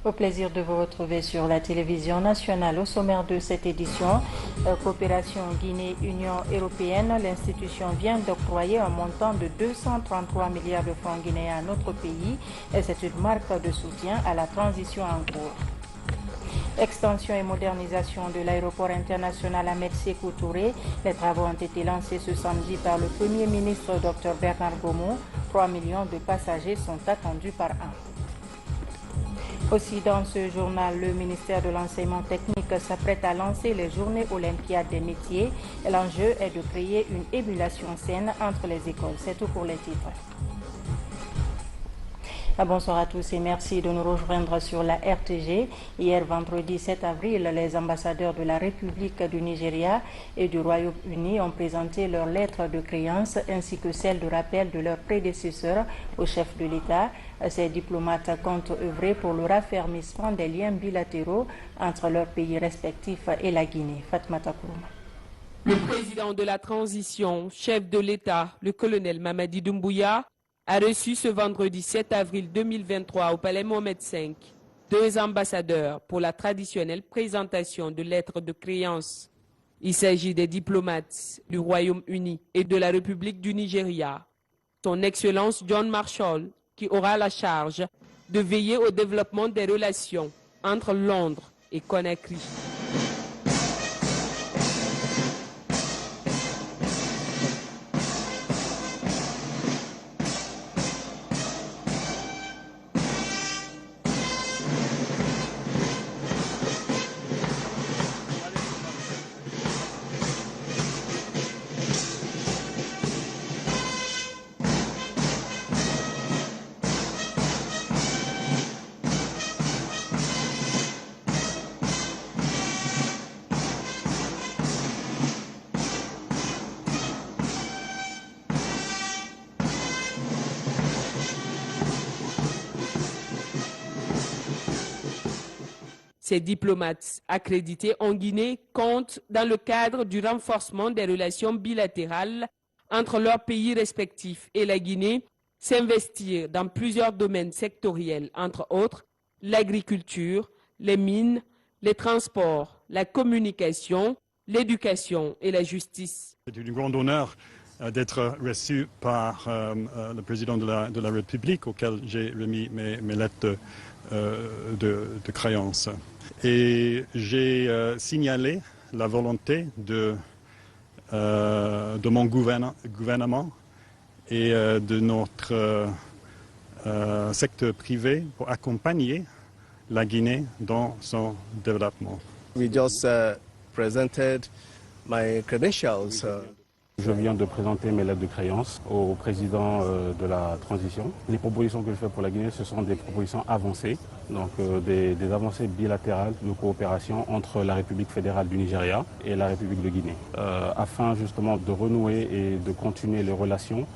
Au plaisir de vous retrouver sur la télévision nationale. Au sommaire de cette édition, coopération Guinée-Union européenne, l'institution vient d'octroyer un montant de 233 milliards de francs guinéens à notre pays et c'est une marque de soutien à la transition en cours. Extension et modernisation de l'aéroport international Ahmed Sékou Touré. Les travaux ont été lancés ce samedi par le Premier ministre Dr Bernard Gomo. 3 millions de passagers sont attendus par an. Aussi dans ce journal, le ministère de l'enseignement technique s'apprête à lancer les journées olympiades des métiers. L'enjeu est de créer une émulation saine entre les écoles. C'est tout pour les titres. Bonsoir à tous et merci de nous rejoindre sur la RTG. Hier vendredi 7 avril, les ambassadeurs de la République du Nigeria et du Royaume-Uni ont présenté leurs lettres de créance ainsi que celles de rappel de leurs prédécesseurs au chef de l'État. Ces diplomates comptent œuvrer pour le raffermissement des liens bilatéraux entre leurs pays respectifs et la Guinée. Fatmata Kourouma. Le président de la transition, chef de l'État, le colonel Mamadi Doumbouya, a reçu ce vendredi 7 avril 2023 au Palais Mohamed V 2 ambassadeurs pour la traditionnelle présentation de lettres de créance. Il s'agit des diplomates du Royaume-Uni et de la République du Nigeria. Son Excellence John Marshall, qui aura la charge de veiller au développement des relations entre Londres et Conakry. Ces diplomates accrédités en Guinée comptent dans le cadre du renforcement des relations bilatérales entre leurs pays respectifs et la Guinée, s'investir dans plusieurs domaines sectoriels, entre autres l'agriculture, les mines, les transports, la communication, l'éducation et la justice. C'est un grand honneur d'être reçu par le président de la République auquel j'ai remis mes lettres de créance. Et j'ai signalé la volonté de mon gouvernement et de notre secteur privé pour accompagner la Guinée dans son développement. We just presented my credentials. Je viens de présenter mes lettres de créance au président de la transition. Les propositions que je fais pour la Guinée, ce sont des propositions avancées, donc des avancées bilatérales de coopération entre la République fédérale du Nigeria et la République de Guinée, afin justement de renouer et de continuer les relations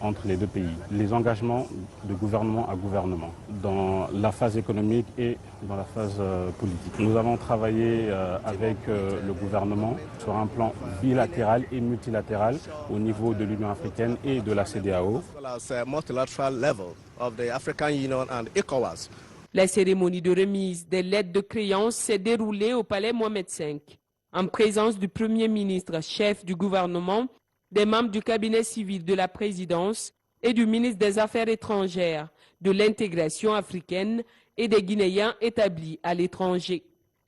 entre les deux pays. Les engagements de gouvernement à gouvernement dans la phase économique et dans la phase politique. Nous avons travaillé avec le gouvernement sur un plan bilatéral et multilatéral au niveau de l'Union africaine et de la CEDEAO. La cérémonie de remise des lettres de créance s'est déroulée au Palais Mohamed V, en présence du Premier ministre, chef du gouvernement, des membres du cabinet civil de la présidence et du ministre des Affaires étrangères, de l'intégration africaine et des Guinéens établis à l'étranger.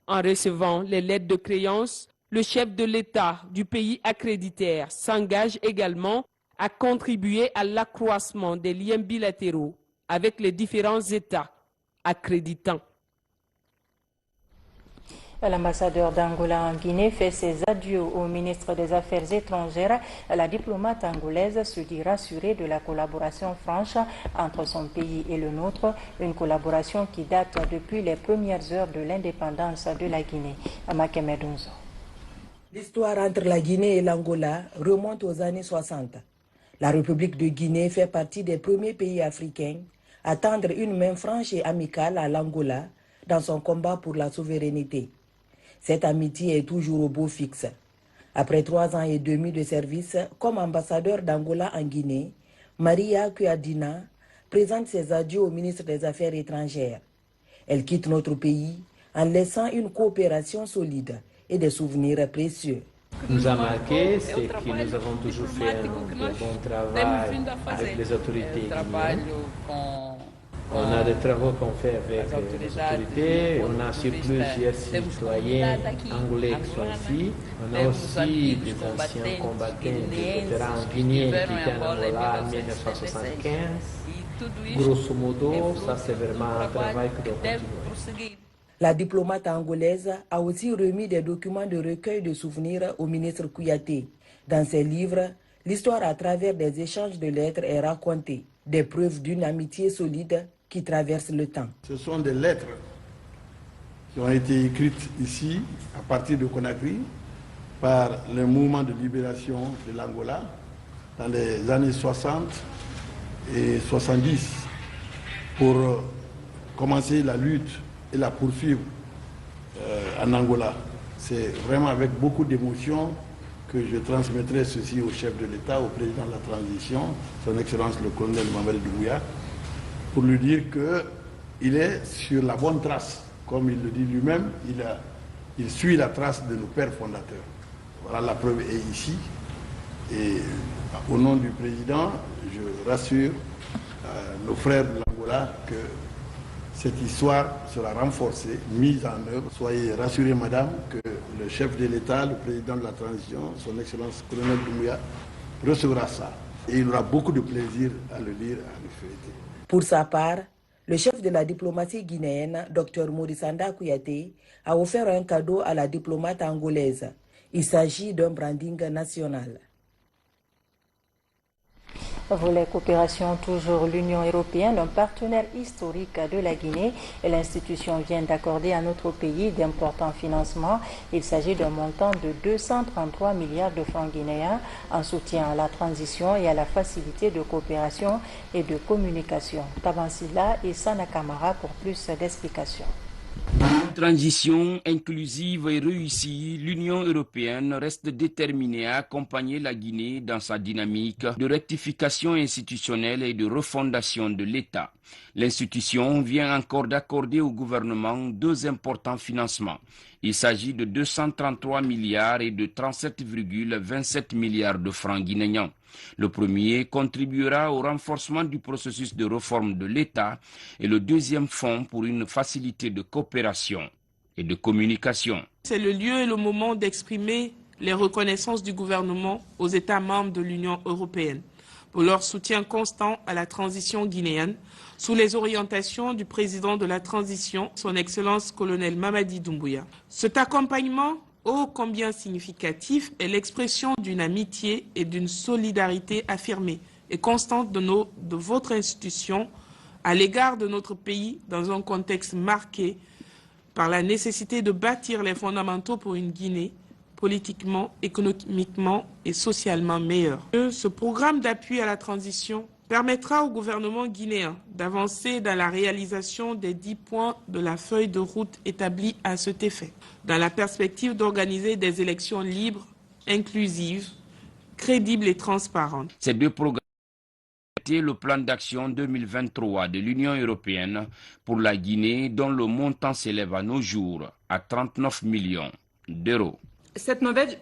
En recevant les lettres de créance, le chef de l'État du pays accréditaire s'engage également à contribuer à l'accroissement des liens bilatéraux avec les différents États accréditants. L'ambassadeur d'Angola en Guinée fait ses adieux au ministre des Affaires étrangères. La diplomate angolaise se dit rassurée de la collaboration franche entre son pays et le nôtre, une collaboration qui date depuis les premières heures de l'indépendance de la Guinée. Amakeme Dunzo. L'histoire entre la Guinée et l'Angola remonte aux années 60. La République de Guinée fait partie des premiers pays africains à tendre une main franche et amicale à l'Angola dans son combat pour la souveraineté. Cette amitié est toujours au beau fixe. Après 3 ans et demi de service comme ambassadeur d'Angola en Guinée, Maria Cuadina présente ses adieux au ministre des Affaires étrangères. Elle quitte notre pays en laissant une coopération solide et des souvenirs précieux. Ce qui nous a marqué, c'est que nous avons toujours fait un bon travail avec les autorités guinéennes. On a des travaux qu'on fait avec les autorités, on a sur plusieurs citoyens angolais qui sont ici. On a aussi des anciens combattants, des vétérans guinéens qui étaient en Angola en 1975. Grosso modo, ça c'est vraiment un travail que doit continuer. La diplomate angolaise a aussi remis des documents de recueil de souvenirs au ministre Kouyaté. Dans ses livres, l'histoire à travers des échanges de lettres est racontée, des preuves d'une amitié solide qui traverse le temps. Ce sont des lettres qui ont été écrites ici, à partir de Conakry, par le mouvement de libération de l'Angola dans les années 60 et 70 pour commencer la lutte et la poursuivre en Angola. C'est vraiment avec beaucoup d'émotion que je transmettrai ceci au chef de l'État, au président de la transition, son Excellence le colonel Mamadi Doumbouya, pour lui dire qu'il est sur la bonne trace. Comme il le dit lui-même, il suit la trace de nos pères fondateurs. Voilà, la preuve est ici. Et au nom du président, je rassure nos frères de l'Angola que cette histoire sera renforcée, mise en œuvre. Soyez rassurés, madame, que le chef de l'État, le président de la transition, son Excellence colonel Doumbouya, recevra ça. Et il aura beaucoup de plaisir à le lire, à le feuilleter. Pour sa part, le chef de la diplomatie guinéenne, Dr Morisanda Kouyaté, a offert un cadeau à la diplomate angolaise. Il s'agit d'un branding national. Volet coopération, toujours l'Union européenne, un partenaire historique de la Guinée. L'institution vient d'accorder à notre pays d'importants financements. Il s'agit d'un montant de 233 milliards de francs guinéens en soutien à la transition et à la facilité de coopération et de communication. Tabansila et Sana Kamara pour plus d'explications. Une transition inclusive et réussie, l'Union européenne reste déterminée à accompagner la Guinée dans sa dynamique de rectification institutionnelle et de refondation de l'État. L'institution vient encore d'accorder au gouvernement 2 importants financements. Il s'agit de 233 milliards et de 37,27 milliards de francs guinéens. Le premier contribuera au renforcement du processus de réforme de l'État et le deuxième fonds pour une facilité de coopération et de communication. C'est le lieu et le moment d'exprimer les reconnaissances du gouvernement aux États membres de l'Union européenne pour leur soutien constant à la transition guinéenne sous les orientations du président de la transition, son Excellence colonel Mamadi Doumbouya. Cet accompagnement ô combien significatif est l'expression d'une amitié et d'une solidarité affirmée et constante de votre institution à l'égard de notre pays dans un contexte marqué par la nécessité de bâtir les fondamentaux pour une Guinée politiquement, économiquement et socialement meilleure. Ce programme d'appui à la transition permettra au gouvernement guinéen d'avancer dans la réalisation des 10 points de la feuille de route établie à cet effet, dans la perspective d'organiser des élections libres, inclusives, crédibles et transparentes. Ces 2 programmes étaient le plan d'action 2023 de l'Union européenne pour la Guinée, dont le montant s'élève à nos jours à 39 millions d'euros. Cette nouvelle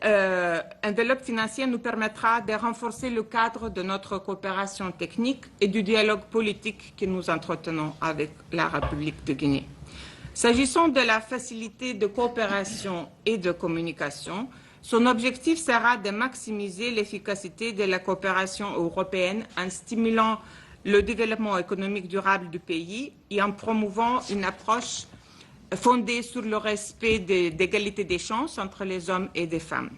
enveloppe financière nous permettra de renforcer le cadre de notre coopération technique et du dialogue politique que nous entretenons avec la République de Guinée. S'agissant de la facilité de coopération et de communication, son objectif sera de maximiser l'efficacité de la coopération européenne en stimulant le développement économique durable du pays et en promouvant une approche fondée sur le respect d'égalité des chances entre les hommes et les femmes.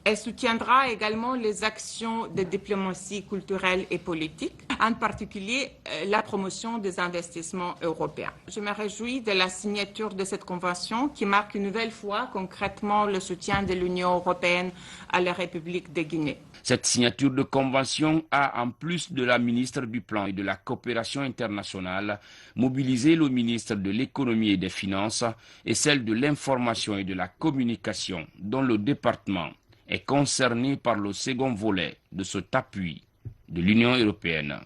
Elle soutiendra également les actions de diplomatie culturelle et politique, en particulier la promotion des investissements européens. Je me réjouis de la signature de cette convention qui marque une nouvelle fois concrètement le soutien de l'Union européenne à la République de Guinée. Cette signature de convention a, en plus de la ministre du Plan et de la Coopération internationale, mobilisé le ministre de l'Économie et des Finances et celle de l'Information et de la Communication, dont le département est concerné par le second volet de cet appui de l'Union européenne.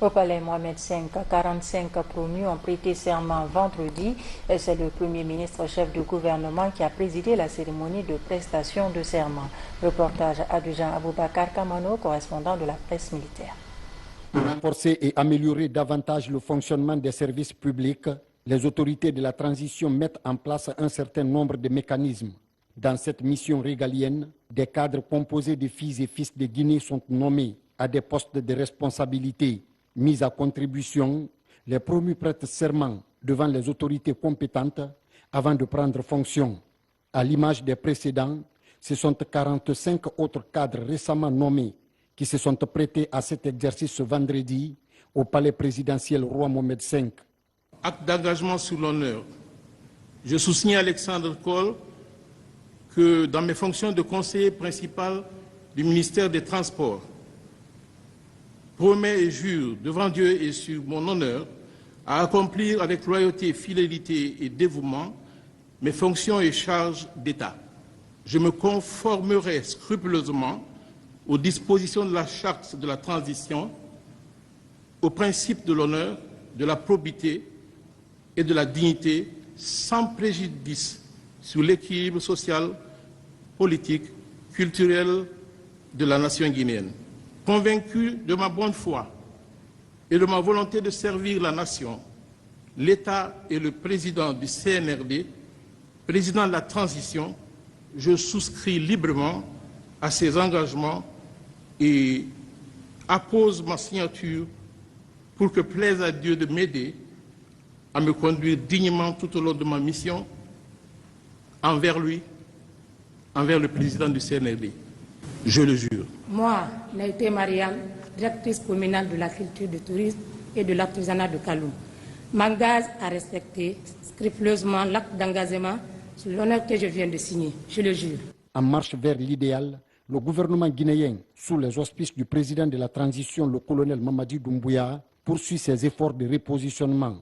Au palais Mohamed V, 45 promus ont prêté serment vendredi. C'est le Premier ministre chef du gouvernement qui a présidé la cérémonie de prestation de serment. Reportage Adjujan Aboubakar Kamano, correspondant de la presse militaire. Pour renforcer et améliorer davantage le fonctionnement des services publics, les autorités de la transition mettent en place un certain nombre de mécanismes. Dans cette mission régalienne, des cadres composés de filles et fils de Guinée sont nommés à des postes de responsabilité. Mis à contribution, les promus prêtent serment devant les autorités compétentes avant de prendre fonction. À l'image des précédents, ce sont 45 autres cadres récemment nommés qui se sont prêtés à cet exercice ce vendredi au palais présidentiel Roi Mohamed V. Acte d'engagement sur l'honneur. Je sous-signe Alexandre Kohl que dans mes fonctions de conseiller principal du ministère des Transports, promets et jure devant Dieu et sur mon honneur à accomplir avec loyauté, fidélité et dévouement mes fonctions et charges d'État. Je me conformerai scrupuleusement aux dispositions de la charte de la transition, aux principes de l'honneur, de la probité et de la dignité, sans préjudice sur l'équilibre social, politique, culturel de la nation guinéenne. Convaincu de ma bonne foi et de ma volonté de servir la nation, l'État et le président du CNRD, président de la transition, je souscris librement à ces engagements et appose ma signature pour que plaise à Dieu de m'aider à me conduire dignement tout au long de ma mission envers lui, envers le président du CNRD. Je le jure. Moi, Naïté Mariam, directrice communale de la culture, du tourisme et de l'artisanat de Kaloum, m'engage à respecter scrupuleusement l'acte d'engagement sur l'honneur que je viens de signer. Je le jure. En marche vers l'idéal, le gouvernement guinéen, sous les auspices du président de la transition, le colonel Mamadi Doumbouya, poursuit ses efforts de repositionnement,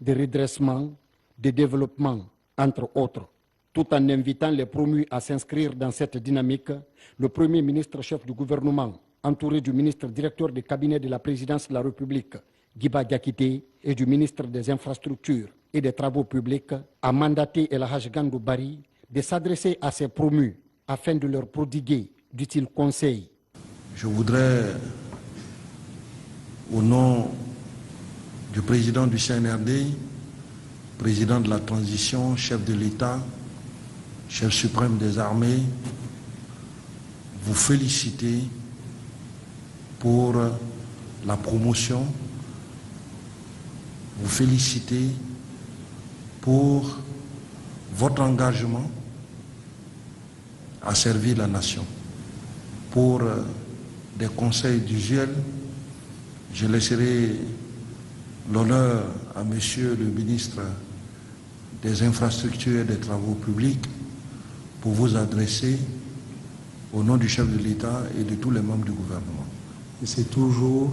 de redressement, de développement, entre autres. Tout en invitant les promus à s'inscrire dans cette dynamique, le Premier ministre chef du gouvernement, entouré du ministre directeur du cabinet de la présidence de la République, Guiba Diakité, et du ministre des Infrastructures et des Travaux publics, a mandaté El Hadj Gandou Bari de s'adresser à ces promus afin de leur prodiguer d'utiles conseils. Je voudrais, au nom du président du CNRD, président de la transition, chef de l'État, chef suprême des armées, vous féliciter pour la promotion, vous féliciter pour votre engagement à servir la nation. Pour des conseils usuels, je laisserai l'honneur à Monsieur le ministre des Infrastructures et des Travaux publics pour vous adresser au nom du chef de l'État et de tous les membres du gouvernement. Et c'est toujours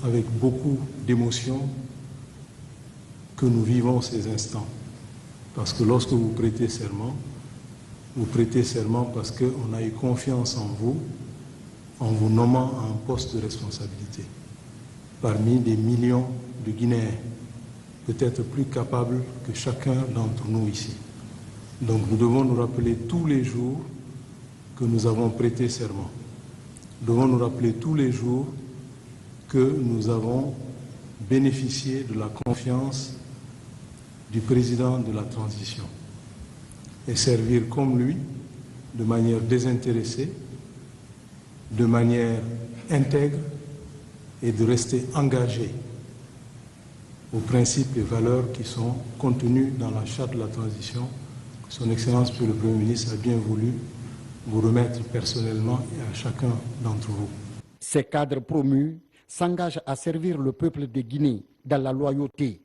avec beaucoup d'émotion que nous vivons ces instants. Parce que lorsque vous prêtez serment parce qu'on a eu confiance en vous nommant à un poste de responsabilité. Parmi des millions de Guinéens, peut-être plus capables que chacun d'entre nous ici. Donc nous devons nous rappeler tous les jours que nous avons prêté serment. Nous devons nous rappeler tous les jours que nous avons bénéficié de la confiance du président de la transition et servir comme lui, de manière désintéressée, de manière intègre et de rester engagé aux principes et valeurs qui sont contenus dans la charte de la transition. Son Excellence, Monsieur le Premier ministre, a bien voulu vous remettre personnellement et à chacun d'entre vous. Ces cadres promus s'engagent à servir le peuple de Guinée dans la loyauté.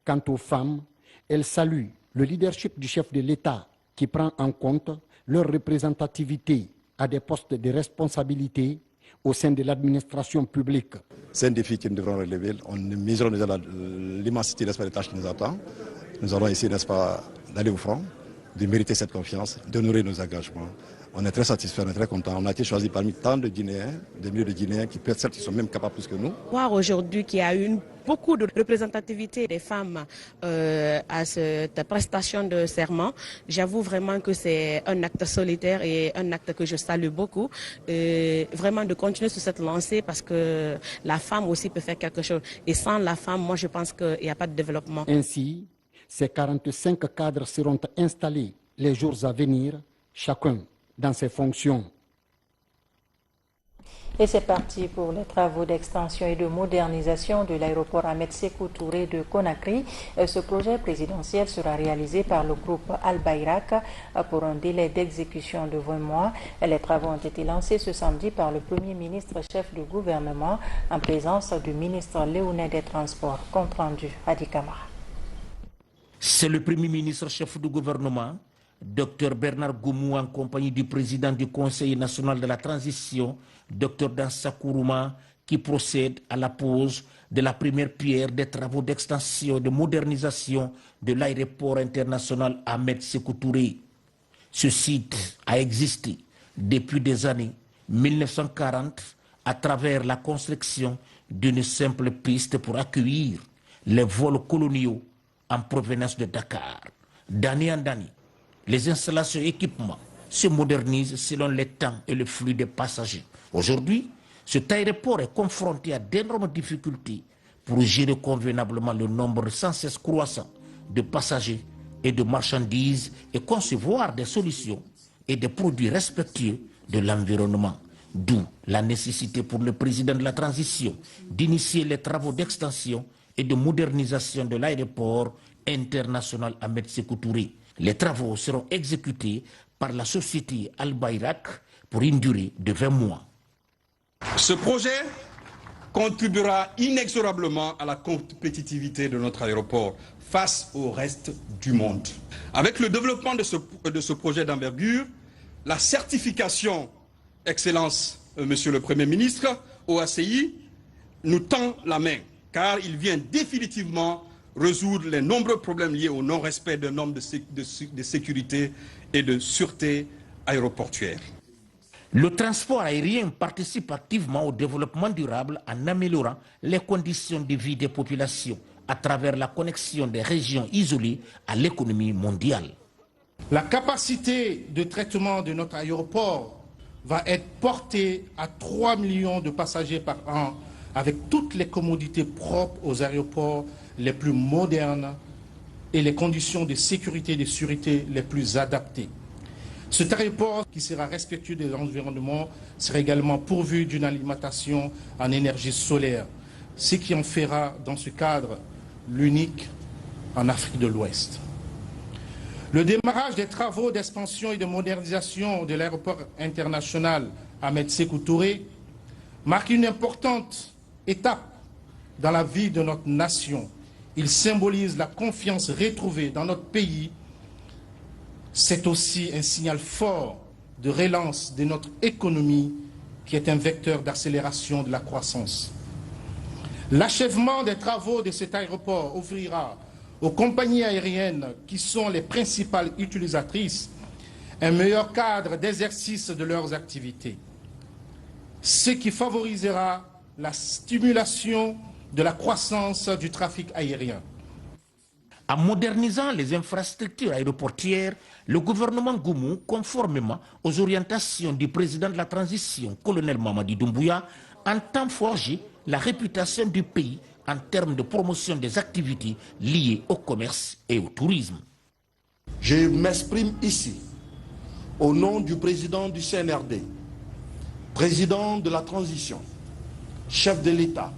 Quant aux femmes, elles saluent le leadership du chef de l'État qui prend en compte leur représentativité à des postes de responsabilité au sein de l'administration publique. C'est un défi que nous devrons relever. On mesurera déjà l'immensité des tâches qui nous attend. Nous allons essayer, n'est-ce pas, d'aller au front, de mériter cette confiance, d'honorer nos engagements On est très satisfaits, on est très contents. On a été choisi parmi tant de Guinéens, des milliers de Guinéens qui peut-être certes sont même capables plus que nous. Voir aujourd'hui qu'il y a beaucoup de représentativité des femmes à cette prestation de serment, j'avoue vraiment que c'est un acte solitaire et un acte que je salue beaucoup. Vraiment de continuer sur cette lancée parce que la femme aussi peut faire quelque chose. Et sans la femme, moi je pense qu'il n'y a pas de développement. Ainsi, ces 45 cadres seront installés les jours à venir, chacun dans ses fonctions. Et c'est parti pour les travaux d'extension et de modernisation de l'aéroport Ahmed Sékou Touré de Conakry. Ce projet présidentiel sera réalisé par le groupe Al Bayrak pour un délai d'exécution de 20 mois. Les travaux ont été lancés ce samedi par le Premier ministre chef du gouvernement en présence du ministre léonais des Transports. Compte rendu, Hadi Kamara. C'est le Premier ministre chef du gouvernement, Dr Bernard Goumou, en compagnie du président du Conseil national de la transition, Dr Dansa Kourouma, qui procède à la pose de la première pierre des travaux d'extension et de modernisation de l'aéroport international Ahmed Sékou Touré. Ce site a existé depuis des années 1940 à travers la construction d'une simple piste pour accueillir les vols coloniaux en provenance de Dakar. D'année en année, les installations et équipements se modernisent selon les temps et le flux des passagers. Aujourd'hui, cet aéroport est confronté à d'énormes difficultés pour gérer convenablement le nombre sans cesse croissant de passagers et de marchandises et concevoir des solutions et des produits respectueux de l'environnement. D'où la nécessité pour le président de la transition d'initier les travaux d'extension et de modernisation de l'aéroport international Ahmed Sékou Touré. Les travaux seront exécutés par la société Al Bayrak pour une durée de 20 mois. Ce projet contribuera inexorablement à la compétitivité de notre aéroport face au reste du monde. Avec le développement de ce projet d'envergure, la certification Excellence, Monsieur le Premier ministre, OACI, nous tend la main, car il vient définitivement résoudre les nombreux problèmes liés au non-respect des normes de sécurité et de sûreté aéroportuaire. Le transport aérien participe activement au développement durable en améliorant les conditions de vie des populations à travers la connexion des régions isolées à l'économie mondiale. La capacité de traitement de notre aéroport va être portée à 3 millions de passagers par an avec toutes les commodités propres aux aéroports les plus modernes et les conditions de sécurité et de sûreté les plus adaptées. Cet aéroport, qui sera respectueux de l'environnement, sera également pourvu d'une alimentation en énergie solaire, ce qui en fera, dans ce cadre, l'unique en Afrique de l'Ouest. Le démarrage des travaux d'expansion et de modernisation de l'aéroport international Ahmed Sékou Touré marque une importante étape dans la vie de notre nation. Il symbolise la confiance retrouvée dans notre pays. C'est aussi un signal fort de relance de notre économie qui est un vecteur d'accélération de la croissance. L'achèvement des travaux de cet aéroport offrira aux compagnies aériennes qui sont les principales utilisatrices un meilleur cadre d'exercice de leurs activités, ce qui favorisera la stimulation de la croissance du trafic aérien. En modernisant les infrastructures aéroportières, le gouvernement Goumou, conformément aux orientations du président de la transition, colonel Mamadi Doumbouya, entend forger la réputation du pays en termes de promotion des activités liées au commerce et au tourisme. Je m'exprime ici au nom du président du CNRD, président de la transition, chef de l'État,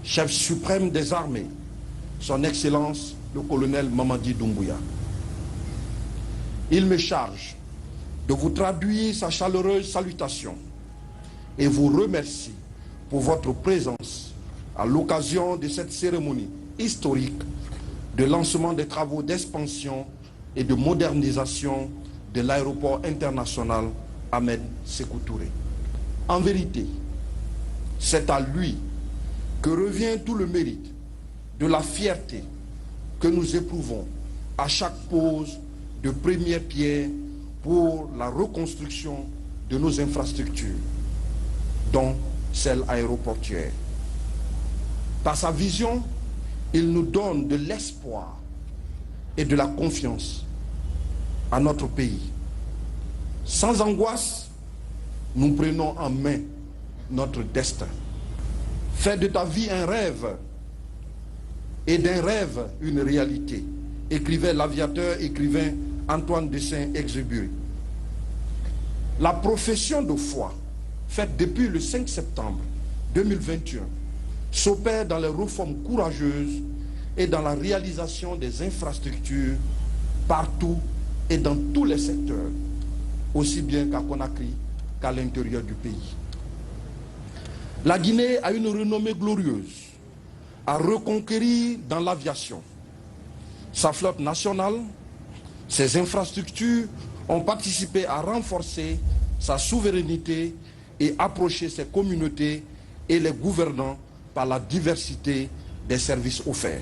chef suprême des armées, son Excellence le colonel Mamadi Doumbouya. Il me charge de vous traduire sa chaleureuse salutation et vous remercie pour votre présence à l'occasion de cette cérémonie historique de lancement des travaux d'expansion et de modernisation de l'aéroport international Ahmed Sékou Touré. En vérité, c'est à lui que revient tout le mérite de la fierté que nous éprouvons à chaque pose de première pierre pour la reconstruction de nos infrastructures, dont celle aéroportuaire. Par sa vision, il nous donne de l'espoir et de la confiance à notre pays. Sans angoisse, nous prenons en main notre destin. Fais de ta vie un rêve et d'un rêve une réalité, écrivait l'aviateur écrivain Antoine de Saint-Exupéry. La profession de foi, faite depuis le 5 septembre 2021, s'opère dans les réformes courageuses et dans la réalisation des infrastructures partout et dans tous les secteurs, aussi bien qu'à Conakry qu'à l'intérieur du pays. La Guinée a une renommée glorieuse à reconquérir dans l'aviation. Sa flotte nationale, ses infrastructures ont participé à renforcer sa souveraineté et approcher ses communautés et les gouvernants par la diversité des services offerts.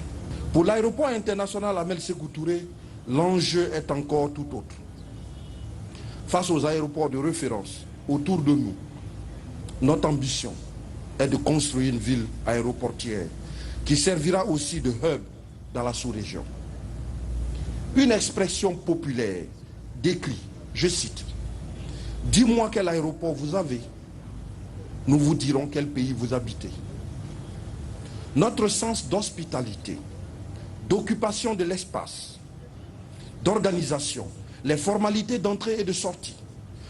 Pour l'aéroport international Ahmed Sékou Touré, l'enjeu est encore tout autre. Face aux aéroports de référence autour de nous, notre ambition est de construire une ville aéroportière qui servira aussi de hub dans la sous-région. Une expression populaire décrit, je cite, « Dis-moi quel aéroport vous avez, nous vous dirons quel pays vous habitez. » Notre sens d'hospitalité, d'occupation de l'espace, d'organisation, les formalités d'entrée et de sortie,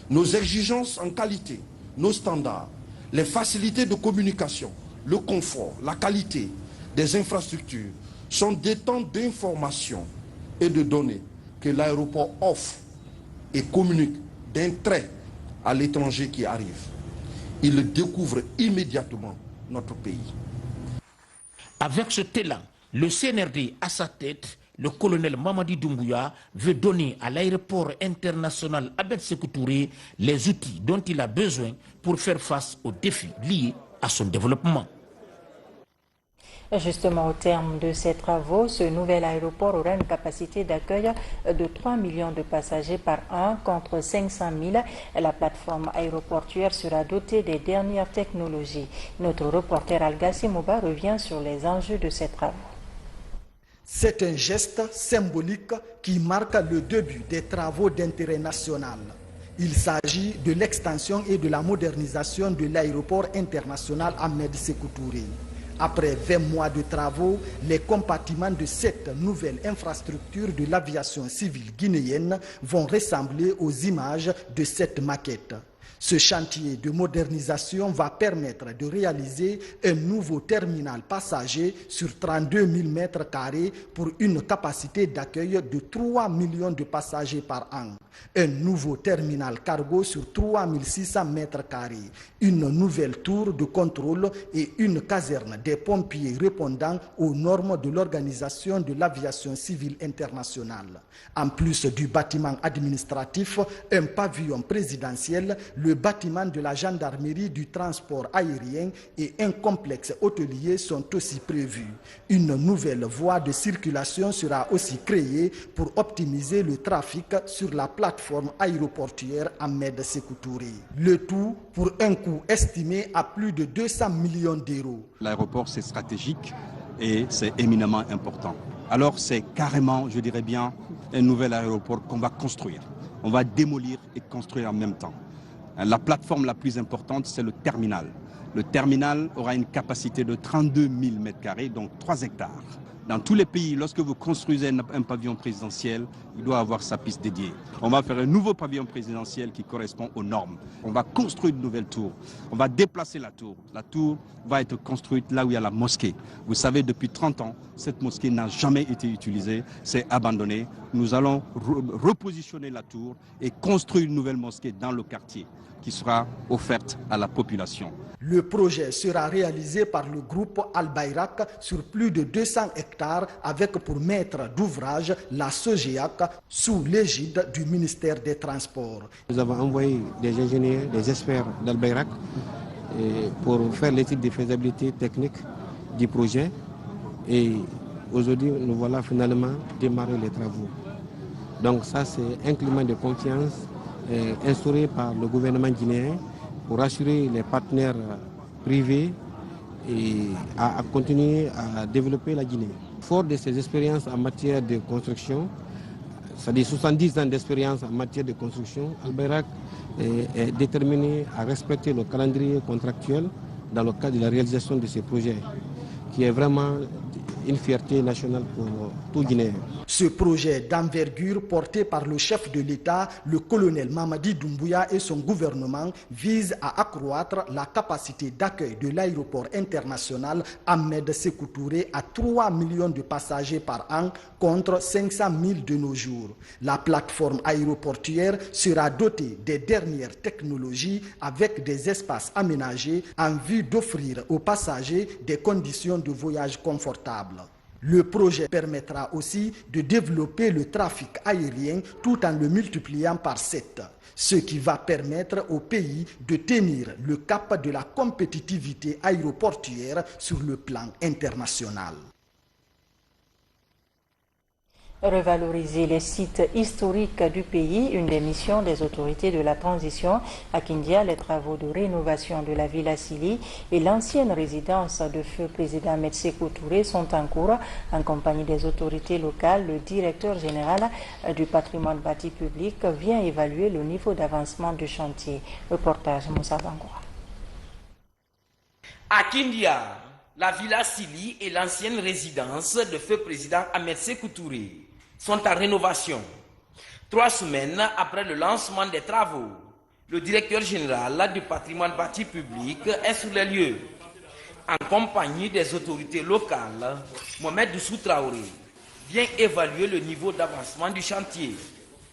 nos exigences en qualité, nos standards, les facilités de communication, le confort, la qualité des infrastructures sont des temps d'information et de données que l'aéroport offre et communique d'un trait à l'étranger qui arrive. Il découvre immédiatement notre pays. Avec cet élan, le CNRD à sa tête, le colonel Mamadi Doumbouya veut donner à l'aéroport international Ahmed Sékou Touré les outils dont il a besoin pour faire face aux défis liés à son développement. Justement, au terme de ces travaux, ce nouvel aéroport aura une capacité d'accueil de 3 millions de passagers par an contre 500 000. La plateforme aéroportuaire sera dotée des dernières technologies. Notre reporter Al-Gassi Mouba revient sur les enjeux de ces travaux. C'est un geste symbolique qui marque le début des travaux d'intérêt national. Il s'agit de l'extension et de la modernisation de l'aéroport international Ahmed Sékou Touré. Après 20 mois de travaux, les compartiments de cette nouvelle infrastructure de l'aviation civile guinéenne vont ressembler aux images de cette maquette. Ce chantier de modernisation va permettre de réaliser un nouveau terminal passager sur 32 000 m² pour une capacité d'accueil de 3 millions de passagers par an. Un nouveau terminal cargo sur 3 600 m², une nouvelle tour de contrôle et une caserne des pompiers répondant aux normes de l'Organisation de l'aviation civile internationale. En plus du bâtiment administratif, un pavillon présidentiel, le bâtiment de la gendarmerie du transport aérien et un complexe hôtelier sont aussi prévus. Une nouvelle voie de circulation sera aussi créée pour optimiser le trafic sur la plateforme aéroportuaire Ahmed Sékou Touré. Le tout pour un coût estimé à plus de 200 millions d'euros. L'aéroport, c'est stratégique et c'est éminemment important. Alors c'est carrément, je dirais bien, un nouvel aéroport qu'on va construire. On va démolir et construire en même temps. La plateforme la plus importante, c'est le terminal. Le terminal aura une capacité de 32 000 m², donc 3 hectares. Dans tous les pays, lorsque vous construisez un pavillon présidentiel, il doit avoir sa piste dédiée. On va faire un nouveau pavillon présidentiel qui correspond aux normes. On va construire une nouvelle tour. On va déplacer la tour. La tour va être construite là où il y a la mosquée. Vous savez, depuis 30 ans, cette mosquée n'a jamais été utilisée. C'est abandonné. Nous allons repositionner la tour et construire une nouvelle mosquée dans le quartier qui sera offerte à la population. Le projet sera réalisé par le groupe Al-Bayrak sur plus de 200 hectares avec pour maître d'ouvrage la SOGEAC sous l'égide du ministère des Transports. Nous avons envoyé des ingénieurs, des experts d'Al-Bayrak pour faire l'étude de faisabilité technique du projet et aujourd'hui nous voilà finalement démarrer les travaux. Donc ça c'est un climat de confiance instauré par le gouvernement guinéen pour assurer les partenaires privés et à continuer à développer la Guinée. Fort de ses expériences en matière de construction, c'est-à-dire 70 ans d'expérience en matière de construction, Albeyrak est déterminé à respecter le calendrier contractuel dans le cadre de la réalisation de ces projets, qui est vraiment une fierté nationale pour tout Guinéen. Ce projet d'envergure porté par le chef de l'État, le colonel Mamadi Doumbouya et son gouvernement vise à accroître la capacité d'accueil de l'aéroport international Ahmed Sékou Touré à 3 millions de passagers par an contre 500 000 de nos jours. La plateforme aéroportuaire sera dotée des dernières technologies avec des espaces aménagés en vue d'offrir aux passagers des conditions de voyage confortables. Le projet permettra aussi de développer le trafic aérien tout en le multipliant par 7, ce qui va permettre au pays de tenir le cap de la compétitivité aéroportuaire sur le plan international. Revaloriser les sites historiques du pays, une des missions des autorités de la transition. À Kindia, les travaux de rénovation de la Villa Sili et l'ancienne résidence de feu président Ahmed Sékou Touré sont en cours. En compagnie des autorités locales, le directeur général du patrimoine bâti public vient évaluer le niveau d'avancement du chantier. Reportage Moussa Bangoua. À Kindia, la Villa Sili et l'ancienne résidence de feu président Ahmed Sékou Touré sont en rénovation. 3 semaines après le lancement des travaux, le directeur général du patrimoine bâti public est sur les lieux. En compagnie des autorités locales, Mohamed Doussou Traoré vient évaluer le niveau d'avancement du chantier.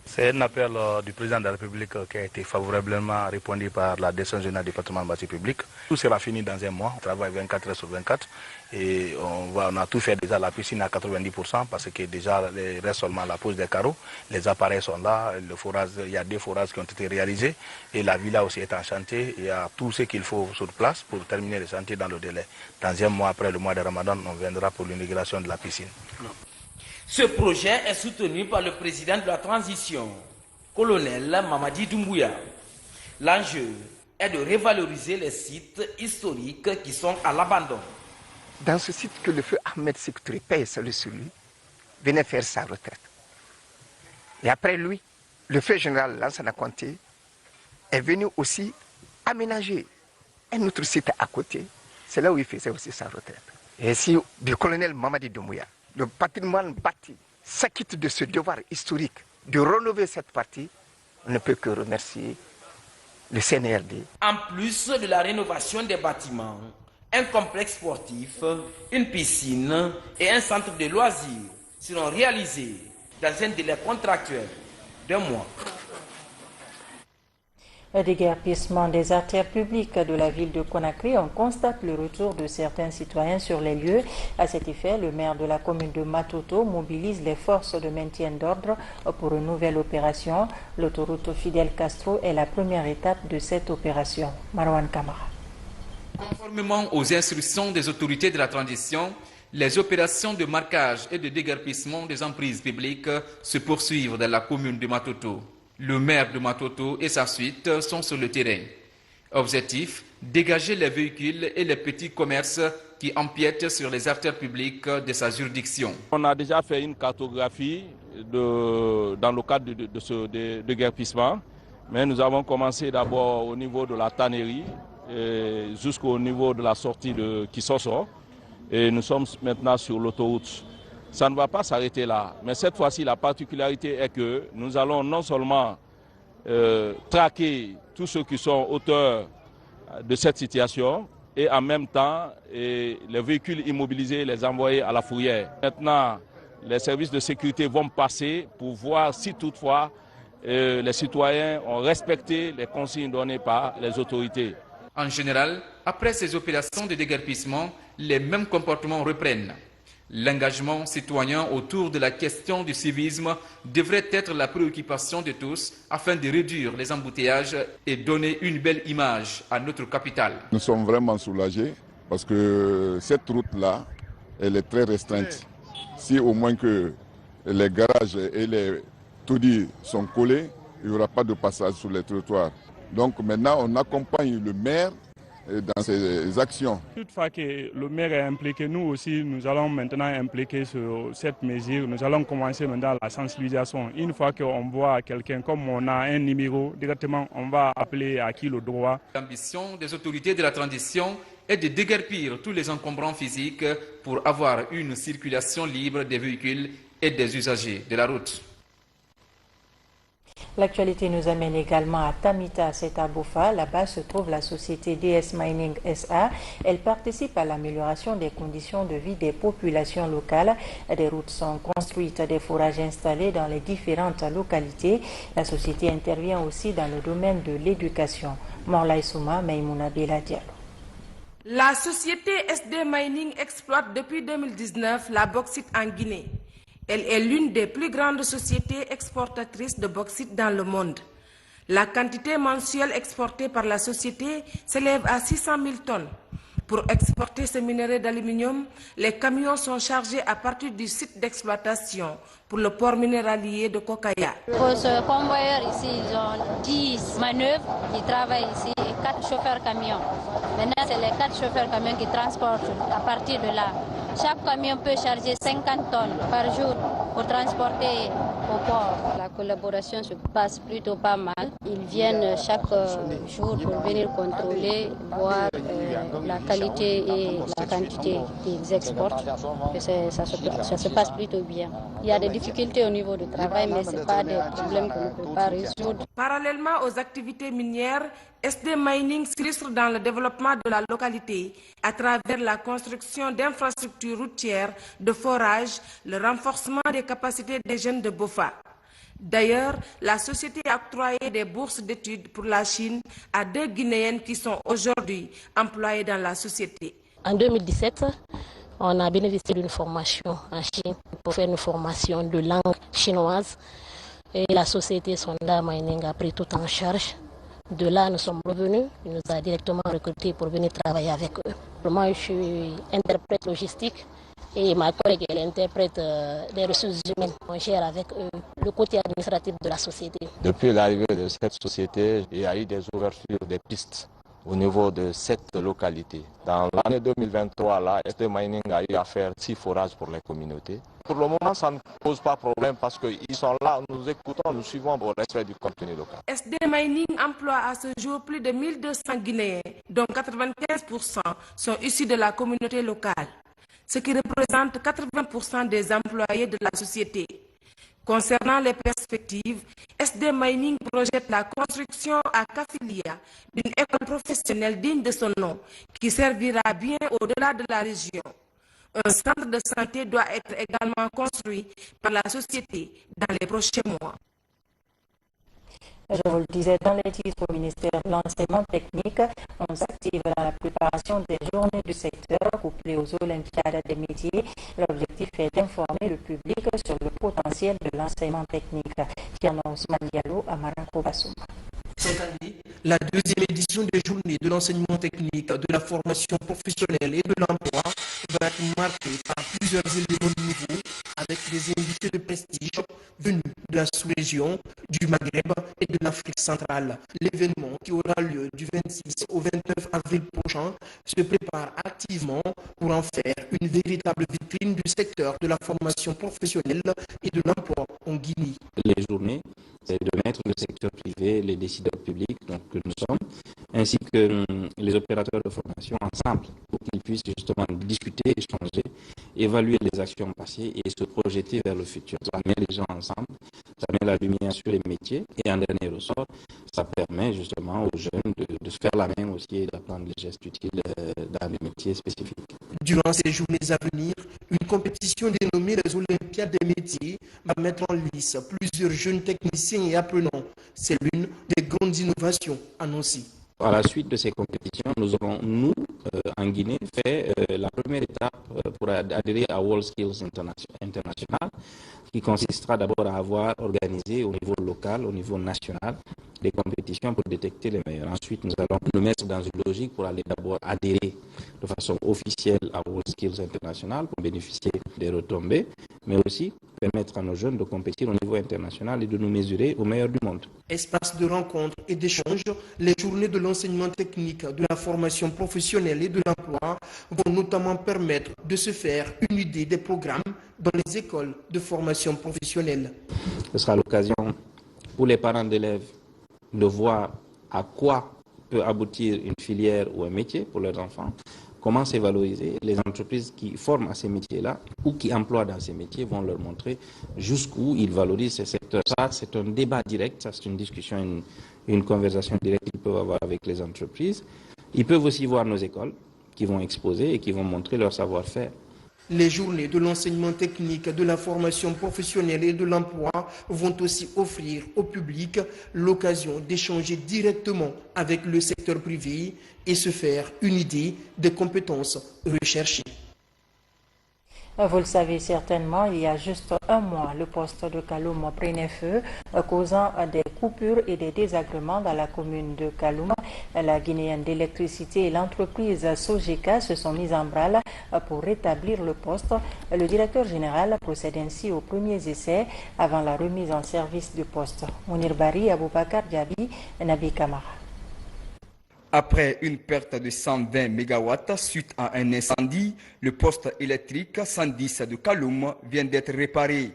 C'est un appel du président de la République qui a été favorablement répondu par la direction générale du patrimoine bâti public. Tout sera fini dans un mois, on travaille 24 heures sur 24 et on a tout fait déjà la piscine à 90% parce que déjà il reste seulement la pose des carreaux, les appareils sont là, le forage, il y a 2 forages qui ont été réalisés et la villa aussi est en chantier, il y a tout ce qu'il faut sur place pour terminer le chantier dans le délai. Dans un mois après le mois de Ramadan, on viendra pour l'inauguration de la piscine. Ce projet est soutenu par le président de la transition, colonel Mamadi Doumbouya. L'enjeu est de revaloriser les sites historiques qui sont à l'abandon. Dans ce site que le feu Ahmed Sékou Touré paye sur lui, venait faire sa retraite. Et après lui, le feu général Lansana Conté est venu aussi aménager un autre site à côté. C'est là où il faisait aussi sa retraite. Et si du colonel Mamadi Doumbouya, le patrimoine bâti s'acquitte de ce devoir historique de rénover cette partie, on ne peut que remercier le CNRD. En plus de la rénovation des bâtiments, un complexe sportif, une piscine et un centre de loisirs seront réalisés dans un délai contractuel d'1 mois. Le déguerpissement des artères publiques de la ville de Conakry, on constate le retour de certains citoyens sur les lieux. À cet effet, le maire de la commune de Matoto mobilise les forces de maintien d'ordre pour une nouvelle opération. L'autoroute Fidel Castro est la première étape de cette opération. Marwan Kamara. Conformément aux instructions des autorités de la transition, les opérations de marquage et de déguerpissement des emprises publiques se poursuivent dans la commune de Matoto. Le maire de Matoto et sa suite sont sur le terrain. Objectif, dégager les véhicules et les petits commerces qui empiètent sur les artères publiques de sa juridiction. On a déjà fait une cartographie dans le cadre de ce déguerpissement, mais nous avons commencé d'abord au niveau de la tannerie jusqu'au niveau de la sortie de Kissoso et nous sommes maintenant sur l'autoroute. Ça ne va pas s'arrêter là, mais cette fois-ci la particularité est que nous allons non seulement traquer tous ceux qui sont auteurs de cette situation et en même temps les véhicules immobilisés les envoyer à la fourrière. Maintenant, les services de sécurité vont passer pour voir si toutefois les citoyens ont respecté les consignes données par les autorités. En général, après ces opérations de déguerpissement, les mêmes comportements reprennent. L'engagement citoyen autour de la question du civisme devrait être la préoccupation de tous afin de réduire les embouteillages et donner une belle image à notre capitale. Nous sommes vraiment soulagés parce que cette route-là, elle est très restreinte. Si au moins que les garages et les taudis sont collés, il n'y aura pas de passage sur les trottoirs. Donc maintenant, on accompagne le maire dans ses actions. Toutefois que le maire est impliqué, nous aussi, nous allons maintenant impliquer sur cette mesure. Nous allons commencer maintenant la sensibilisation. Une fois qu'on voit quelqu'un, comme on a un numéro, directement on va appeler à qui le droit. L'ambition des autorités de la transition est de déguerpir tous les encombrants physiques pour avoir une circulation libre des véhicules et des usagers de la route. L'actualité nous amène également à Tamita, c'est à Bofa. Là-bas se trouve la société DS Mining SA. Elle participe à l'amélioration des conditions de vie des populations locales. Des routes sont construites, des forages installés dans les différentes localités. La société intervient aussi dans le domaine de l'éducation. Morlaï Souma, Maïmouna Bela Diallo. La société SD Mining exploite depuis 2019 la bauxite en Guinée. Elle est l'une des plus grandes sociétés exportatrices de bauxite dans le monde. La quantité mensuelle exportée par la société s'élève à 600 000 tonnes. Pour exporter ce minerai d'aluminium, les camions sont chargés à partir du site d'exploitation pour le port minéralier de Kokaya. Pour ce convoyeur ici, ils ont 10 manœuvres qui travaillent ici et 4 chauffeurs camions. Maintenant, c'est les 4 chauffeurs camions qui transportent à partir de là. Chaque camion peut charger 50 tonnes par jour pour transporter au port. La collaboration se passe plutôt pas mal. Ils viennent chaque jour pour venir contrôler, voir la qualité et la quantité qu'ils exportent. Ça se passe plutôt bien. Il y a des difficultés au niveau du travail, mais ce n'est pas des problèmes qu'on ne peut pas résoudre. Parallèlement aux activités minières, SD Mining s'illustre dans le développement de la localité à travers la construction d'infrastructures routières, de forage, le renforcement des capacités des jeunes de Bofa. D'ailleurs, la société a octroyé des bourses d'études pour la Chine à 2 Guinéennes qui sont aujourd'hui employées dans la société. En 2017, on a bénéficié d'une formation en Chine pour faire une formation de langue chinoise. Et la société Sonda Mining a pris tout en charge. De là, nous sommes revenus. Il nous a directement recrutés pour venir travailler avec eux. Moi, je suis interprète logistique et ma collègue elle interprète des ressources humaines. On gère avec eux le côté administratif de la société. Depuis l'arrivée de cette société, il y a eu des ouvertures des pistes au niveau de cette localité. Dans l'année 2023, là, SD Mining a eu à faire 6 forages pour les communautés. Pour le moment, ça ne pose pas de problème parce qu'ils sont là, nous écoutons, nous suivons au respect du contenu local. SD Mining emploie à ce jour plus de 1200 Guinéens, dont 95% sont issus de la communauté locale, ce qui représente 80% des employés de la société. Concernant les perspectives, SD Mining projette la construction à Kafilia d'une école professionnelle digne de son nom, qui servira bien au-delà de la région. Un centre de santé doit être également construit par la société dans les prochains mois. Je vous le disais dans les titres au ministère de l'enseignement technique, on s'active dans la préparation des journées du secteur couplées aux Olympiades des métiers. L'objectif est d'informer le public sur le potentiel de l'enseignement technique. Tiana Ousmane Diallo à Marako Bassouma. Cette année, la 2e édition des journées de l'enseignement technique, de la formation professionnelle et de l'emploi va être marquée par plusieurs éléments nouveaux avec des invités de prestige venus de la sous-région, du Maghreb et de l'Afrique centrale. L'événement qui aura lieu du 26 au 29 avril prochain se prépare activement pour en faire une véritable vitrine du secteur de la formation professionnelle et de l'emploi en Guinée. Les journées, c'est de mettre le secteur privé, les décideurs publics, donc que nous sommes, ainsi que les opérateurs de formation ensemble pour qu'ils puissent justement discuter, échanger, évaluer les actions passées et se projeter vers le futur. Ça met les gens ensemble, ça met la lumière sur les métiers et en dernier ressort, ça permet justement aux jeunes de se faire la main aussi et d'apprendre les gestes utiles dans les métiers spécifiques. Durant ces journées à venir, une compétition dénommée les Olympiades des métiers va mettre en lice plusieurs jeunes techniciens et apprenants. C'est l'une des grandes innovations annoncées. À la suite de ces compétitions, nous aurons, en Guinée, fait la première étape pour adhérer à World Skills International, qui consistera d'abord à avoir organisé au niveau local, au niveau national, des compétitions pour détecter les meilleurs. Ensuite, nous allons nous mettre dans une logique pour aller d'abord adhérer de façon officielle à WorldSkills International pour bénéficier des retombées, mais aussi permettre à nos jeunes de compétir au niveau international et de nous mesurer au meilleur du monde. Espace de rencontre et d'échange, les journées de l'enseignement technique, de la formation professionnelle et de l'emploi vont notamment permettre de se faire une idée des programmes dans les écoles de formation professionnelle. Ce sera l'occasion pour les parents d'élèves de voir à quoi peut aboutir une filière ou un métier pour leurs enfants, comment c'est valorisé. Les entreprises qui forment à ces métiers-là ou qui emploient dans ces métiers vont leur montrer jusqu'où ils valorisent ces secteurs. Ça, c'est un débat direct, ça c'est une discussion, une conversation directe qu'ils peuvent avoir avec les entreprises. Ils peuvent aussi voir nos écoles qui vont exposer et qui vont montrer leur savoir-faire. Les journées de l'enseignement technique, de la formation professionnelle et de l'emploi vont aussi offrir au public l'occasion d'échanger directement avec le secteur privé et se faire une idée des compétences recherchées. Vous le savez certainement, il y a juste un mois, le poste de Kaloum prenait feu, causant des coupures et des désagréments dans la commune de Kaloum. La Guinéenne d'électricité et l'entreprise Sogeka se sont mises en branle pour rétablir le poste. Le directeur général procède ainsi aux premiers essais avant la remise en service du poste. Mounir Bari, Aboubakar Diaby, Nabi Kamara. Après une perte de 120 MW suite à un incendie, le poste électrique 110 de Kaloum vient d'être réparé.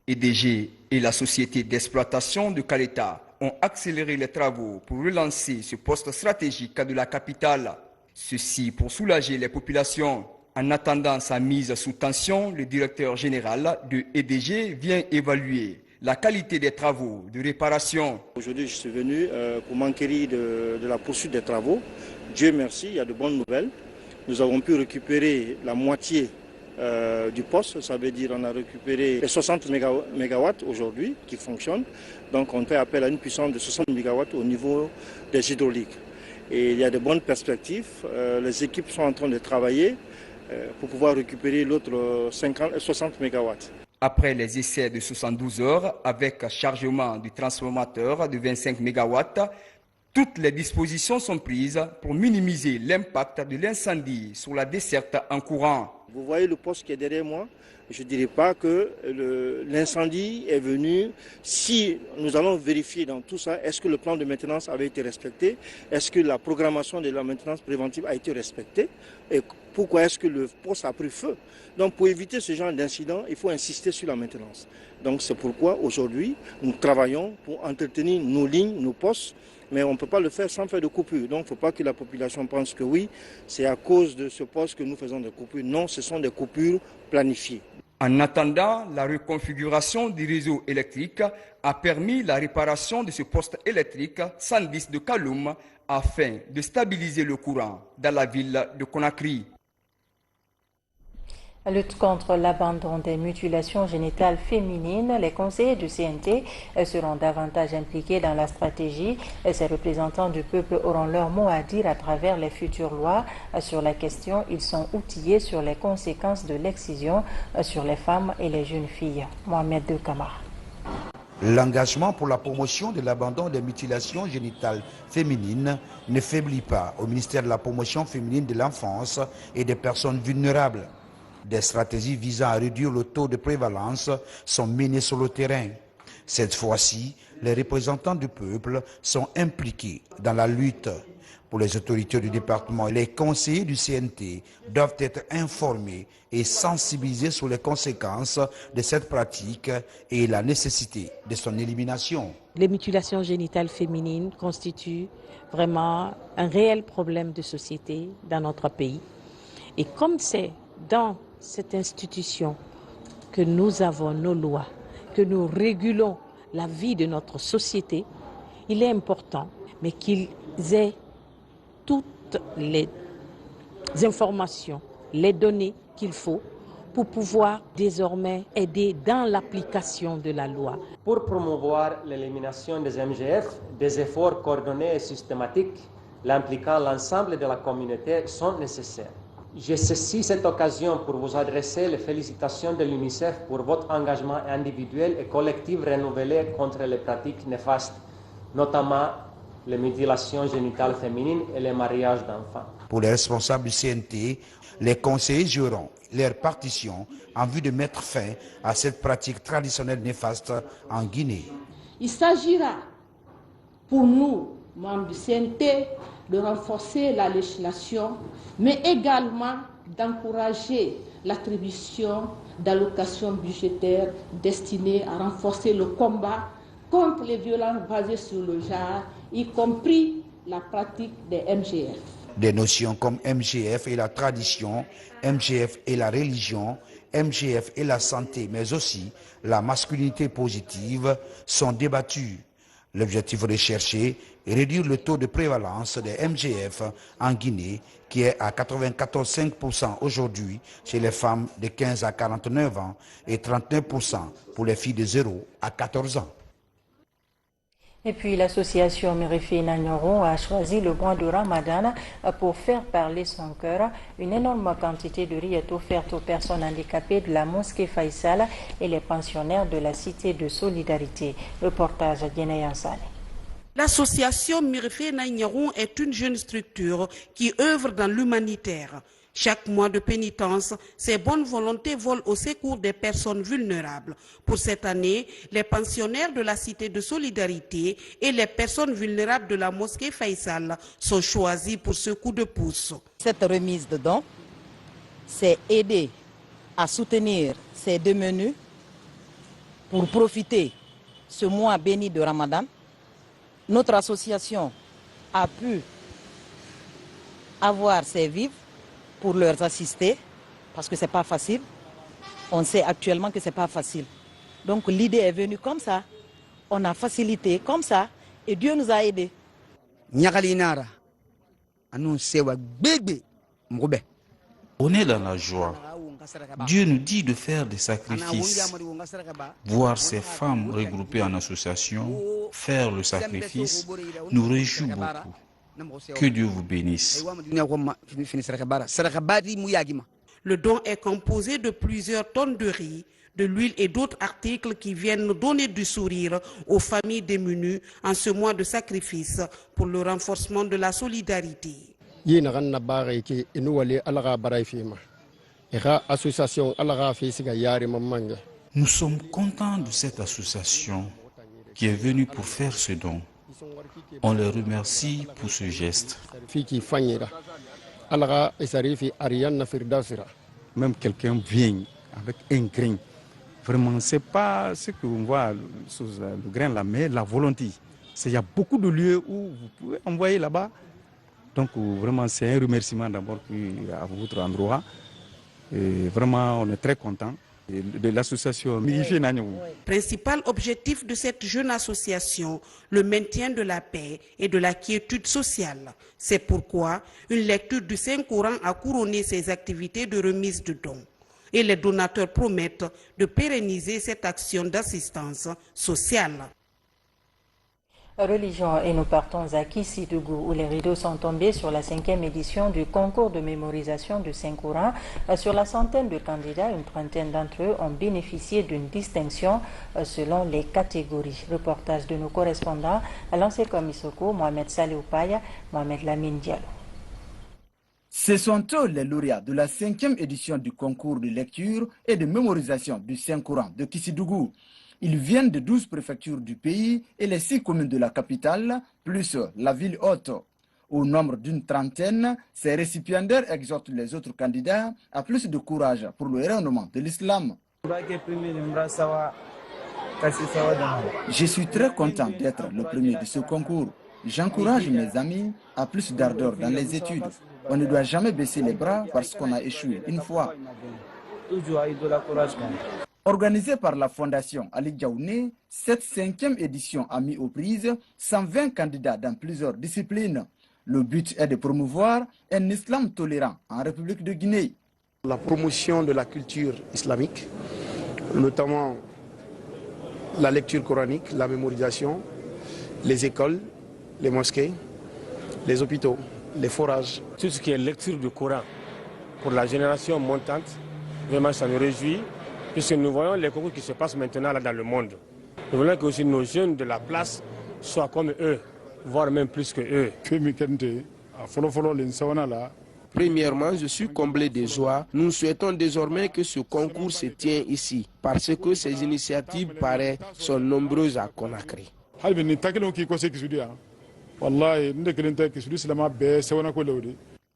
EDG et la société d'exploitation de Kaleta ont accéléré les travaux pour relancer ce poste stratégique de la capitale. Ceci pour soulager les populations. En attendant sa mise sous tension, le directeur général de EDG vient évaluer la qualité des travaux de réparation. Aujourd'hui, je suis venu pour m'enquérir de la poursuite des travaux. Dieu merci, il y a de bonnes nouvelles. Nous avons pu récupérer la moitié du poste, ça veut dire qu'on a récupéré les 60 MW aujourd'hui qui fonctionnent. Donc on fait appel à une puissance de 60 MW au niveau des hydrauliques. Et il y a de bonnes perspectives. Les équipes sont en train de travailler pour pouvoir récupérer l'autre 60 MW. Après les essais de 72 heures avec chargement du transformateur de 25 MW, toutes les dispositions sont prises pour minimiser l'impact de l'incendie sur la desserte en courant. Vous voyez le poste qui est derrière moi, je ne dirais pas que l'incendie est venu. Si nous allons vérifier dans tout ça, est-ce que le plan de maintenance avait été respecté? Est-ce que la programmation de la maintenance préventive a été respectée? Et pourquoi est-ce que le poste a pris feu? Donc pour éviter ce genre d'incident, il faut insister sur la maintenance. Donc c'est pourquoi aujourd'hui, nous travaillons pour entretenir nos lignes, nos postes, mais on ne peut pas le faire sans faire de coupures. Donc il ne faut pas que la population pense que oui, c'est à cause de ce poste que nous faisons des coupures. Non, ce sont des coupures planifiées. En attendant, la reconfiguration du réseau électrique a permis la réparation de ce poste électrique 110 de Kaloum afin de stabiliser le courant dans la ville de Conakry. La lutte contre l'abandon des mutilations génitales féminines, les conseillers du CNT seront davantage impliqués dans la stratégie. Ces représentants du peuple auront leur mot à dire à travers les futures lois sur la question. Ils sont outillés sur les conséquences de l'excision sur les femmes et les jeunes filles. Mohamed De Kamara. L'engagement pour la promotion de l'abandon des mutilations génitales féminines ne faiblit pas au ministère de la promotion féminine de l'enfance et des personnes vulnérables. Des stratégies visant à réduire le taux de prévalence sont menées sur le terrain. Cette fois-ci, les représentants du peuple sont impliqués dans la lutte. Pour les autorités du département, les conseillers du CNT doivent être informés et sensibilisés sur les conséquences de cette pratique et la nécessité de son élimination. Les mutilations génitales féminines constituent vraiment un réel problème de société dans notre pays. Et comme c'est dans cette institution que nous avons nos lois, que nous régulons la vie de notre société, il est important, mais qu'ils aient toutes les informations, les données qu'il faut pour pouvoir désormais aider dans l'application de la loi. Pour promouvoir l'élimination des MGF, des efforts coordonnés et systématiques, l'impliquant l'ensemble de la communauté sont nécessaires. Je saisis cette occasion pour vous adresser les félicitations de l'UNICEF pour votre engagement individuel et collectif renouvelé contre les pratiques néfastes, notamment les mutilations génitales féminines et les mariages d'enfants. Pour les responsables du CNT, les conseillers joueront leur partition en vue de mettre fin à cette pratique traditionnelle néfaste en Guinée. Il s'agira pour nous, membres du CNT, de renforcer la législation, mais également d'encourager l'attribution d'allocations budgétaires destinées à renforcer le combat contre les violences basées sur le genre, y compris la pratique des MGF. Des notions comme MGF et la tradition, MGF et la religion, MGF et la santé, mais aussi la masculinité positive sont débattues. L'objectif recherché est réduire le taux de prévalence des MGF en Guinée, qui est à 94,5% aujourd'hui chez les femmes de 15 à 49 ans et 39% pour les filles de 0 à 14 ans. Et puis l'association Mirifi Nagnoron a choisi le mois de Ramadan pour faire parler son cœur. Une énorme quantité de riz est offerte aux personnes handicapées de la mosquée Faisal et les pensionnaires de la cité de solidarité. Reportage Djeneyan Saleh. L'association Mirifi Nagnoron est une jeune structure qui œuvre dans l'humanitaire. Chaque mois de pénitence, ses bonnes volontés volent au secours des personnes vulnérables. Pour cette année, les pensionnaires de la Cité de Solidarité et les personnes vulnérables de la mosquée Faisal sont choisis pour ce coup de pouce. Cette remise de dons, c'est aider à soutenir ces deux menus pour profiter ce mois béni de Ramadan. Notre association a pu avoir ses vivres pour leur assister, parce que ce n'est pas facile. On sait actuellement que ce n'est pas facile. Donc l'idée est venue comme ça. On a facilité comme ça et Dieu nous a aidés. On est dans la joie. Dieu nous dit de faire des sacrifices. Voir ces femmes regroupées en association, faire le sacrifice, nous réjouit beaucoup. Que Dieu vous bénisse. Le don est composé de plusieurs tonnes de riz, de l'huile et d'autres articles qui viennent donner du sourire aux familles démunies en ce mois de sacrifice pour le renforcement de la solidarité. Nous sommes contents de cette association qui est venue pour faire ce don. On les remercie pour ce geste. Même quelqu'un vient avec un grain. Vraiment, ce n'est pas ce qu'on voit sous le grain là, mais la volonté. Il y a beaucoup de lieux où vous pouvez envoyer là-bas. Donc vraiment, c'est un remerciement d'abord à votre endroit. Et vraiment, on est très contents de l'association Mirifi Nagnoron. Principal objectif de cette jeune association, le maintien de la paix et de la quiétude sociale. C'est pourquoi une lecture du Saint-Coran a couronné ces activités de remise de dons. Et les donateurs promettent de pérenniser cette action d'assistance sociale. Religion et nous partons à Kissidougou où les rideaux sont tombés sur la 5e édition du concours de mémorisation du Saint-Coran. Sur la centaine de candidats, une trentaine d'entre eux ont bénéficié d'une distinction selon les catégories. Reportage de nos correspondants à l'ancien Komisoko, Mohamed Saleh Oupaya, Mohamed Lamine Diallo. Ce sont eux les lauréats de la 5e édition du concours de lecture et de mémorisation du Saint-Coran de Kissidougou. Ils viennent de 12 préfectures du pays et les 6 communes de la capitale, plus la ville haute. Au nombre d'une trentaine, ces récipiendaires exhortent les autres candidats à plus de courage pour le rayonnement de l'islam. Je suis très content d'être le premier de ce concours. J'encourage mes amis à plus d'ardeur dans les études. On ne doit jamais baisser les bras parce qu'on a échoué une fois. Organisée par la Fondation Ali Djaouné, cette 5e édition a mis aux prises 120 candidats dans plusieurs disciplines. Le but est de promouvoir un islam tolérant en République de Guinée. La promotion de la culture islamique, notamment la lecture coranique, la mémorisation, les écoles, les mosquées, les hôpitaux, les forages. Tout ce qui est lecture du Coran Pour la génération montante, vraiment ça nous réjouit, puisque nous voyons les concours qui se passent maintenant là dans le monde. Nous voulons que aussi nos jeunes de la place soient comme eux, voire même plus que eux. Premièrement, je suis comblé de joie. Nous souhaitons désormais que ce concours se tienne ici, parce que ces initiatives, pareilles, sont nombreuses à Conakry.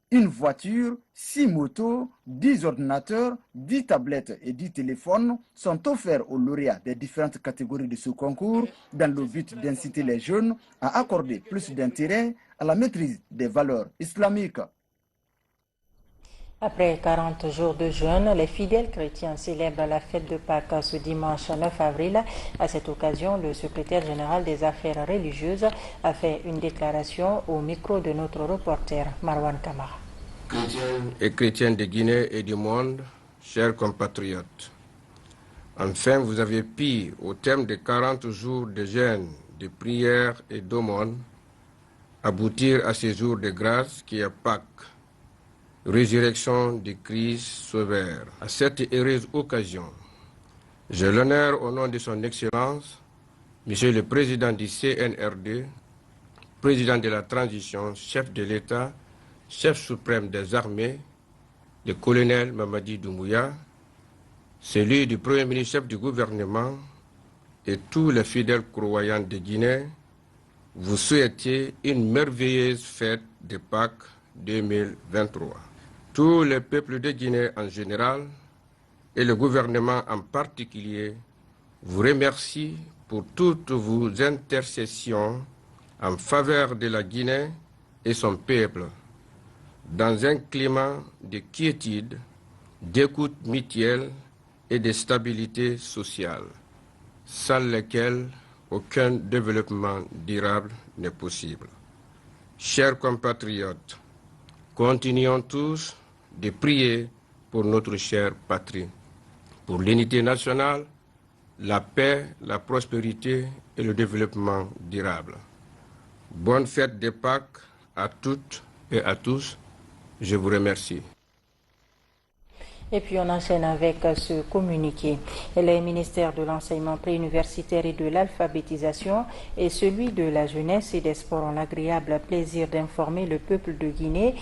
Une voiture, 6 motos, 10 ordinateurs, 10 tablettes et 10 téléphones sont offerts aux lauréats des différentes catégories de ce concours dans le but d'inciter les jeunes à accorder plus d'intérêt à la maîtrise des valeurs islamiques. Après 40 jours de jeûne, les fidèles chrétiens célèbrent la fête de Pâques ce dimanche 9 avril. À cette occasion, le secrétaire général des affaires religieuses a fait une déclaration au micro de notre reporter Marwan Kamara. Chrétiens et chrétiennes de Guinée et du monde, chers compatriotes, enfin vous avez pu, au terme de 40 jours de jeûne, de prière et d'aumône, aboutir à ce jour de grâce qui est Pâques, résurrection du Christ Sauveur. À cette heureuse occasion, j'ai l'honneur au nom de son Excellence, Monsieur le Président du CNRD, Président de la Transition, chef de l'État, chef suprême des armées, le colonel Mamadi Doumbouya, celui du Premier ministre chef du gouvernement et tous les fidèles croyants de Guinée, vous souhaitez une merveilleuse fête de Pâques 2023. Tous les peuples de Guinée en général et le gouvernement en particulier vous remercient pour toutes vos intercessions en faveur de la Guinée et son peuple, dans un climat de quiétude, d'écoute mutuelle et de stabilité sociale, sans lesquelles aucun développement durable n'est possible. Chers compatriotes, continuons tous de prier pour notre chère patrie, pour l'unité nationale, la paix, la prospérité et le développement durable. Bonne fête de Pâques à toutes et à tous. Je vous remercie. Et puis on enchaîne avec ce communiqué. Les ministères de l'enseignement préuniversitaire et de l'alphabétisation et celui de la jeunesse et des sports ont l'agréable plaisir d'informer le peuple de Guinée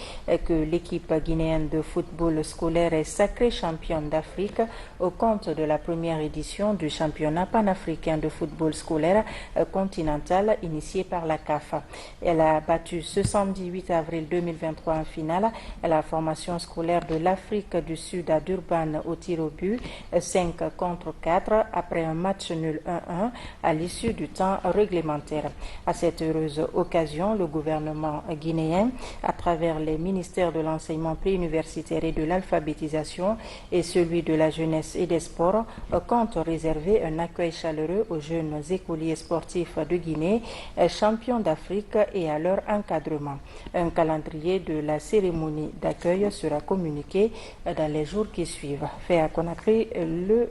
que l'équipe guinéenne de football scolaire est sacrée championne d'Afrique au compte de la première édition du championnat panafricain de football scolaire continental initié par la CAF. Elle a battu ce samedi 8 avril 2023 en finale la formation scolaire de l'Afrique du Sud à Durban au tir au but 5 contre 4 après un match nul 1-1 à l'issue du temps réglementaire. À cette heureuse occasion, le gouvernement guinéen, à travers les ministères de l'enseignement préuniversitaire et de l'alphabétisation et celui de la jeunesse et des sports, compte réserver un accueil chaleureux aux jeunes écoliers sportifs de Guinée, champions d'Afrique et à leur encadrement. Un calendrier de la cérémonie d'accueil sera communiqué dans les jours qui suivent. Fait à Conakry le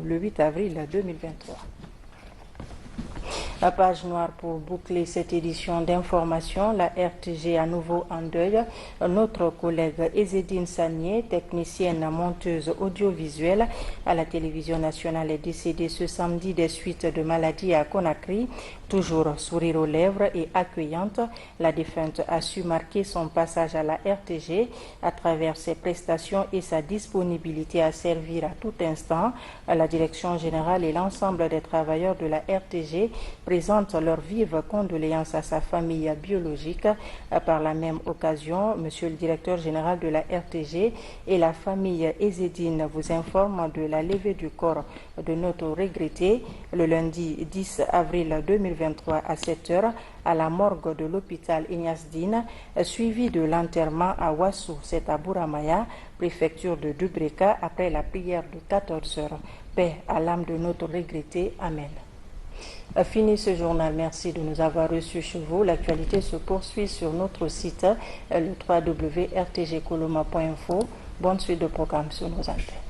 8 avril 2023. La page noire pour boucler cette édition d'information, la RTG à nouveau en deuil. Notre collègue Ezedine Sagné, technicienne monteuse audiovisuelle à la télévision nationale, est décédée ce samedi des suites de maladie à Conakry. Toujours sourire aux lèvres et accueillante, la défunte a su marquer son passage à la RTG à travers ses prestations et sa disponibilité à servir à tout instant. La direction générale et l'ensemble des travailleurs de la RTG présentent leurs vives condoléances à sa famille biologique. Par la même occasion, Monsieur le directeur général de la RTG et la famille Ezedine vous informent de la levée du corps de notre regretté le lundi 10 avril 2023 à 7h à la morgue de l'hôpital Ignace Dine, suivi de l'enterrement à Wassou, c'est à Bouramaya, préfecture de Dubreka, après la prière de 14h. Paix à l'âme de notre regretté. Amen. Fini ce journal. Merci de nous avoir reçus chez vous. L'actualité se poursuit sur notre site, le www.rtgcoloma.info. Bonne suite de programme sur nos antennes.